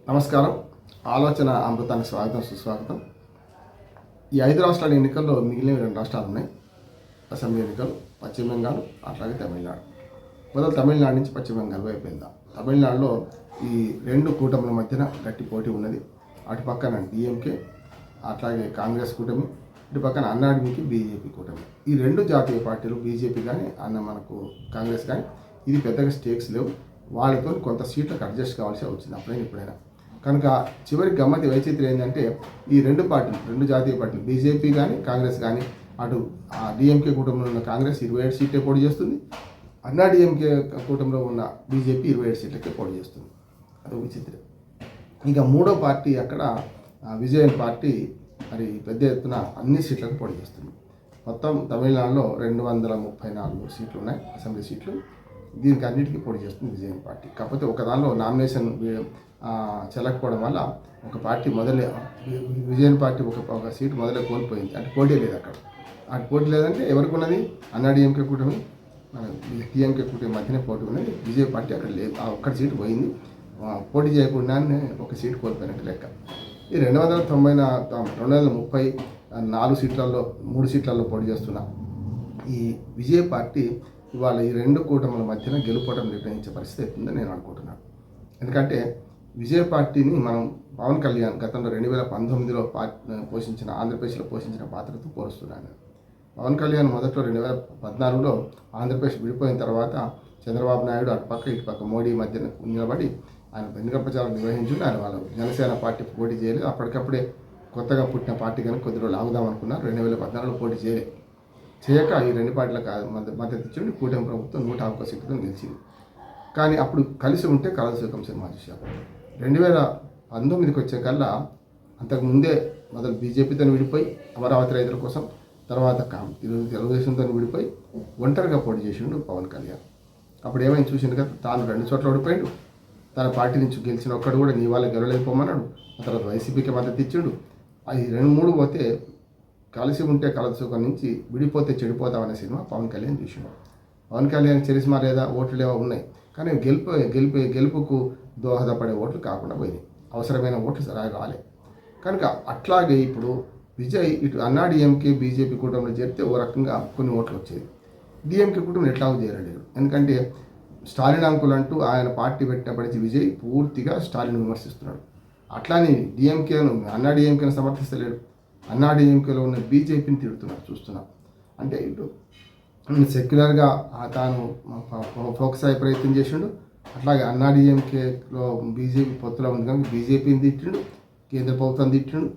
నమస్కారం. ఆలోచన అమృతానికి స్వాగతం, సుస్వాగతం. ఈ 5 రాష్ట్రాల ఎన్నికల్లో మిగిలిన 2 రాష్ట్రాలు ఉన్నాయి. అసెంబ్లీ ఎన్నికలు పశ్చిమ బెంగాల్, అట్లాగే తమిళనాడు. మొదలు తమిళనాడు నుంచి పశ్చిమ బెంగాల్ వైపు వెళ్దాం. తమిళనాడులో ఈ 2 కూటముల మధ్యన గట్టి పోటీ ఉన్నది. అటు పక్కన డిఎంకే, అట్లాగే కాంగ్రెస్ కూటమి, ఇటు పక్కన అన్నాడీఎంకే బీజేపీ కూటమి. ఈ 2 జాతీయ పార్టీలు, బీజేపీ కానీ మనకు కాంగ్రెస్ కానీ, ఇది పెద్దగా స్టేక్స్ లేవు. వాళ్ళతో కొంత సీట్లకు అడ్జస్ట్ కావాల్సి వచ్చింది అప్పుడైనా ఇప్పుడైనా. కనుక చివరికి గమ్మతి వైచిత్రం ఏంటంటే ఈ 2 పార్టీలు, 2 జాతీయ పార్టీలు, బీజేపీ కానీ కాంగ్రెస్ కానీ, అటు డిఎంకే కూటమిలో ఉన్న కాంగ్రెస్ 27 సీట్లే పోటీ చేస్తుంది, అన్నాడీఎంకే కూటమిలో ఉన్న బీజేపీ 27 సీట్లకే పోటీ చేస్తుంది. అది విచిత్రం. ఇక 3వ పార్టీ అక్కడ విజయన్ పార్టీ మరి పెద్ద ఎత్తున అన్ని సీట్లకు పోటీ చేస్తుంది. మొత్తం తమిళనాడులో 234 సీట్లు ఉన్నాయి, అసెంబ్లీ సీట్లు. దీనికి అన్నిటికీ పోటీ చేస్తుంది విజయన్ పార్టీ. కాకపోతే ఒక దానిలో నామినేషన్ చెల్లకపోవడం వల్ల ఒక పార్టీ విజయన్ పార్టీ ఒక సీటు మొదలే కోల్పోయింది. అంటే పోటీ లేదు అక్కడ. అటు పోటీ లేదంటే ఎవరికి ఉన్నది? అన్నాడీఎంకే కూటమి, టీఎంకే కూటమి మధ్యనే పోటీ ఉన్నది. విజయ్ పార్టీ అక్కడ లేదు. ఆ ఒక్క సీటు పోయింది. పోటీ చేయకుండానే ఒక సీటు కోల్పోయినట్టు లెక్క. ఈ 234 సీట్లలో 3 సీట్లలో పోటీ చేస్తున్న ఈ విజయ్ పార్టీ ఇవాళ ఈ 2 కూటముల మధ్యన గెలుపోవడం నిర్ణయించే పరిస్థితి అవుతుందని నేను అనుకుంటున్నాను. ఎందుకంటే విజయ్ పార్టీని మనం పవన్ కళ్యాణ్ గతంలో 2019లో పోషించిన, ఆంధ్రప్రదేశ్లో పోషించిన పాత్రతో పోలుస్తున్నాను. పవన్ కళ్యాణ్ మొదట్లో 2014లో ఆంధ్రప్రదేశ్ విడిపోయిన తర్వాత చంద్రబాబు నాయుడు అటుపక్క ఇటుపక్క మోడీ మధ్యన నిలబడి ఆయన ఎన్నికల ప్రచారం నిర్వహించి ఆయన వాళ్ళు జనసేన పార్టీ పోటీ చేయలేదు. అప్పటికప్పుడే కొత్తగా పుట్టిన పార్టీ కనుక కొద్ది రోజులు ఆగుదాం అనుకున్నారు. 2014లో పోటీ చేయక ఈ 2 పార్టీలకు మద్దతు ఇచ్చింది. కూటమి ప్రభుత్వం 101 సీట్లతో గెలిచింది. కానీ అప్పుడు కలిసి ఉంటే కలసుఖం సినిమా చూశారు. 2019కి వచ్చే కల్లా అంతకుముందే మొదలు బీజేపీతో విడిపోయి అమరావతి రైతుల కోసం, తర్వాత తెలుగుదేశంతో విడిపోయి ఒంటరిగా పోటీ చేసిండు పవన్ కళ్యాణ్. అప్పుడు ఏమైనా చూసిండు కదా, తాను 2 చోట్ల ఓడిపోయాడు. తన పార్టీ నుంచి గెలిచిన ఒక్కడు కూడా నీ వాళ్ళ గెలవలేకపోమన్నాడు. ఆ తర్వాత వైసీపీకి మద్దతు ఇచ్చిండు. అవి 2-3 పోతే కలిసి ఉంటే కలసుఖం నుంచి విడిపోతే చెడిపోతామనే సినిమా పవన్ కళ్యాణ్ చూసిండు. పవన్ కళ్యాణ్ చరిస్మా లేదా ఓట్లు లేవో ఉన్నాయి, కానీ గెలుపుకు దోహదపడే ఓట్లు కాకుండా పోయినాయి. అవసరమైన ఓట్లు రాలే. కనుక అట్లాగే ఇప్పుడు విజయ్ ఇటు అన్నాడీఎంకే బీజేపీ కూటమిలో చేరితే ఓ రకంగా కొన్ని ఓట్లు వచ్చేది. డిఎంకే కూటమిని ఎట్లాగో చేరలేడు. ఎందుకంటే స్టాలిన్ అంకుల్ అంటూ ఆయన పార్టీ పెట్టినప్పటికీ విజయ్ పూర్తిగా స్టాలిన్ విమర్శిస్తున్నాడు. అట్లానే అన్నాడీఎంకేను సమర్థిస్తలేడు. అన్నాడీఎంకేలో ఉన్న బీజేపీని తిడుతున్నాడు, చూస్తున్నాం. అంటే ఇటు సెక్యులర్గా తాను ఫోకస్ అయ్యే ప్రయత్నం చేసిండు. అట్లాగే అన్నాడీఎంకేలో బీజేపీ పొత్తులో ఉంది కనుక బీజేపీని తిట్టిండు, కేంద్ర ప్రభుత్వం తిట్టిండు,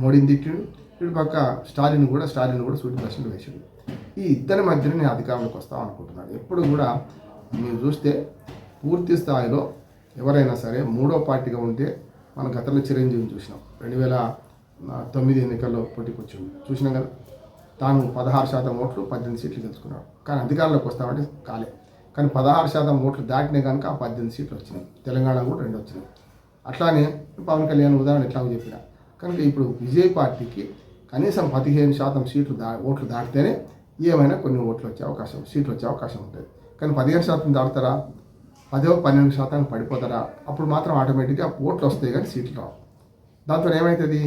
మోడీని తిట్టిండు. ఇటు పక్క స్టాలిన్ కూడా సూటి ప్రశ్నలు వేసిండు. ఈ ఇద్దరి మధ్యన నేను అధికారంలోకి వస్తాం అనుకుంటున్నాను. ఎప్పుడు కూడా మీరు చూస్తే పూర్తి స్థాయిలో ఎవరైనా సరే 3వ పార్టీగా ఉంటే మన గతంలో చిరంజీవిని చూసినాం. 2009 ఎన్నికల్లో పోటీకి వచ్చింది, చూసినాం కదా. తాను 16% ఓట్లు, 18 సీట్లు గెలుచుకున్నాడు. కానీ అధికారంలోకి వస్తామంటే కాలే. కానీ 16% ఓట్లు దాటినే కనుక ఆ 18 సీట్లు వచ్చినాయి. తెలంగాణ కూడా 2 వచ్చినాయి. అట్లానే పవన్ కళ్యాణ్ ఉదాహరణ ఎట్లాగో చెప్పిన. కనుక ఇప్పుడు విజయ్ పార్టీకి కనీసం 15% ఓట్లు దాటితేనే ఏమైనా కొన్ని సీట్లు వచ్చే అవకాశం ఉంటుంది. కానీ 15% దాటుతారా, 10-12% పడిపోతారా, అప్పుడు మాత్రం ఆటోమేటిక్గా ఓట్లు వస్తాయి కానీ సీట్లు రావు. దాంతో ఏమవుతుంది,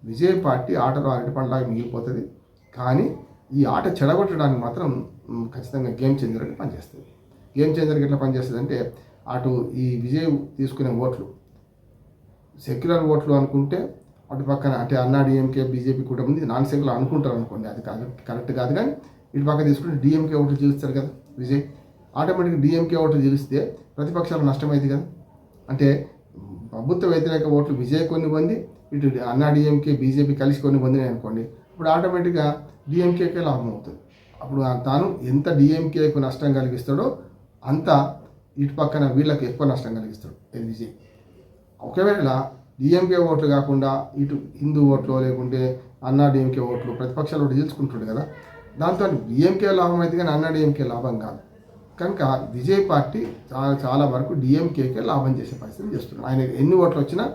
విజయ్ పార్టీ ఆటలో అరటిపండులాగా మిగిలిపోతుంది. కానీ ఈ ఆట చెడగొట్టడానికి మాత్రం ఖచ్చితంగా గేమ్ చేంజర్గా పనిచేస్తుంది. గేమ్ చేంజర్కి ఎట్లా పనిచేస్తుంది అంటే, అటు ఈ విజయ్ తీసుకునే ఓట్లు సెక్యులర్ ఓట్లు అనుకుంటే, అటు పక్కన అంటే అన్నాడీఎంకే బీజేపీ కూడా ఉంది, నాన్ సెక్యులర్ అనుకుంటారు అనుకోండి, అది కాదు, కరెక్ట్ కాదు. కానీ ఇటు పక్క తీసుకుంటే డిఎంకే ఓట్లు గెలుస్తారు కదా విజయ్. ఆటోమేటిక్గా డిఎంకే ఓట్లు గెలిస్తే ప్రతిపక్షాలు నష్టమైంది కదా. అంటే ప్రభుత్వ వ్యతిరేక ఓట్లు విజయ్ కొన్ని పొంది, ఇటు అన్నాడీఎంకే బీజేపీ కలిసి కొన్ని పొందినాయి అనుకోండి, ఇప్పుడు ఆటోమేటిక్గా డిఎంకేకే లాభం అవుతుంది. అప్పుడు తాను ఎంత డిఎంకేకు నష్టం కలిగిస్తాడో అంత ఇటు పక్కన వీళ్ళకి ఎక్కువ నష్టం కలిగిస్తాడు ఇది విజయ్. ఒకవేళ డిఎంకే ఓట్లు కాకుండా ఇటు హిందూ ఓట్లు లేకుంటే అన్నాడీఎంకే ఓట్లు ప్రతిపక్షాలు ఓట్లు తీసుకుంటాడు కదా, దాంతో డిఎంకే లాభం అయితే కానీ అన్నాడీఎంకే లాభం కాదు. కనుక విజయ్ పార్టీ చాలా వరకు డిఎంకేకే లాభం చేసే పరిస్థితి చేస్తున్నాడు. ఆయన ఎన్ని ఓట్లు వచ్చినా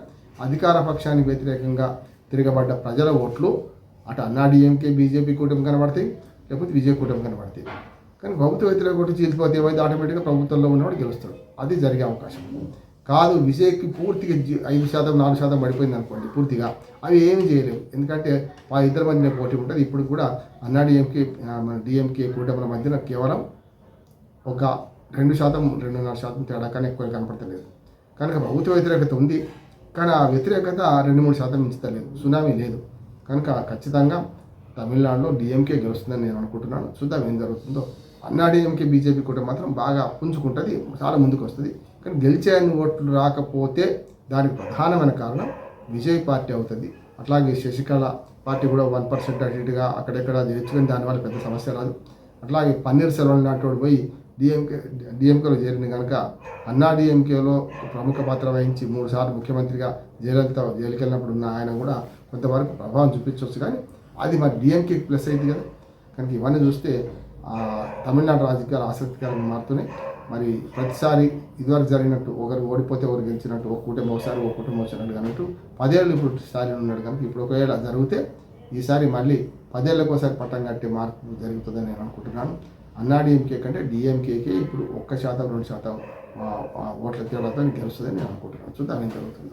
అధికార పక్షానికి వ్యతిరేకంగా తిరగబడ్డ ప్రజల ఓట్లు అటు అన్నాడీఎంకే బీజేపీ కూటమి కనబడతాయి, లేకపోతే విజయ్ కూటమి కనబడతాయి. కానీ ప్రభుత్వ వ్యతిరేక ఓట్లు చీలిపోతే ఏమైతే ఆటోమేటిక్గా ప్రభుత్వంలో ఉన్నవాడు గెలుస్తాడు. అది జరిగే అవకాశం. కాదు విజయ్కి పూర్తిగా 5% 4% పడిపోయింది అనుకోండి పూర్తిగా, అవి ఏమి చేయలేవు. ఎందుకంటే వాళ్ళ ఇద్దరి మధ్యన పోటీ ఉంటుంది. ఇప్పుడు కూడా అన్నాడీఎంకే మన డిఎంకే కూటమిల మధ్యన కేవలం ఒక 2%, 2.5% తేడా కానీ ఎక్కువ కనపడతలేదు. కనుక ప్రభుత్వ వ్యతిరేకత ఉంది, కానీ ఆ వ్యతిరేకత 2-3% మించుతలేదు, సునామీ లేదు. కనుక ఖచ్చితంగా తమిళనాడులో డిఎంకే గెలుస్తుందని నేను అనుకుంటున్నాను. చూద్దాం ఏం జరుగుతుందో. అన్నాడీఎంకే బీజేపీ కూడా మాత్రం బాగా పుంజుకుంటుంది, చాలా ముందుకు వస్తుంది. కానీ గెలిచే ఓట్లు రాకపోతే దానికి ప్రధానమైన కారణం విజయ్ పార్టీ అవుతుంది. అట్లాగే శశికళ పార్టీ కూడా 1% అటు ఇటుగా అక్కడెక్కడ చేయొచ్చు, కానీ దానివల్ల పెద్ద సమస్య రాదు. అట్లాగే పన్నీర్ సెల్వం లాంటి వాడు పోయి డిఎంకేలో చేరింది కనుక అన్నాడీఎంకేలో ప్రముఖ పాత్ర వహించి 3 సార్లు ముఖ్యమంత్రిగా జయలలిత జైలుకి వెళ్ళినప్పుడు ఉన్న ఆయన కూడా కొంతవరకు ప్రభావం చూపించవచ్చు. కానీ అది మరి డిఎంకేకి ప్లస్ అయింది కదా. కనుక ఇవన్నీ చూస్తే తమిళనాడు రాజకీయాలు ఆసక్తికరంగా మారుతున్నాయి. మరి ప్రతిసారి ఇదివరకు జరిగినట్టు ఒకరు ఓడిపోతే ఒకరు గెలిచినట్టు, ఒక కూటమి ఒకసారి ఒక కుటుంబం వచ్చినట్టు అన్నట్టు 10 ఏళ్ళు ఇప్పుడు స్టాలిన్ ఉన్నాడు కనుక ఇప్పుడు ఒకవేళ జరిగితే ఈసారి మళ్ళీ 10 ఏళ్ళకి ఒకసారి పట్టం కట్టే మార్పు జరుగుతుందని నేను అనుకుంటున్నాను. అన్నాడీఎంకే కంటే డిఎంకేకే ఇప్పుడు 1%, 2% ఓట్ల తేడాతో గెలుస్తుందని నేను అనుకుంటున్నాను. చూద్దాం ఏం జరుగుతుంది.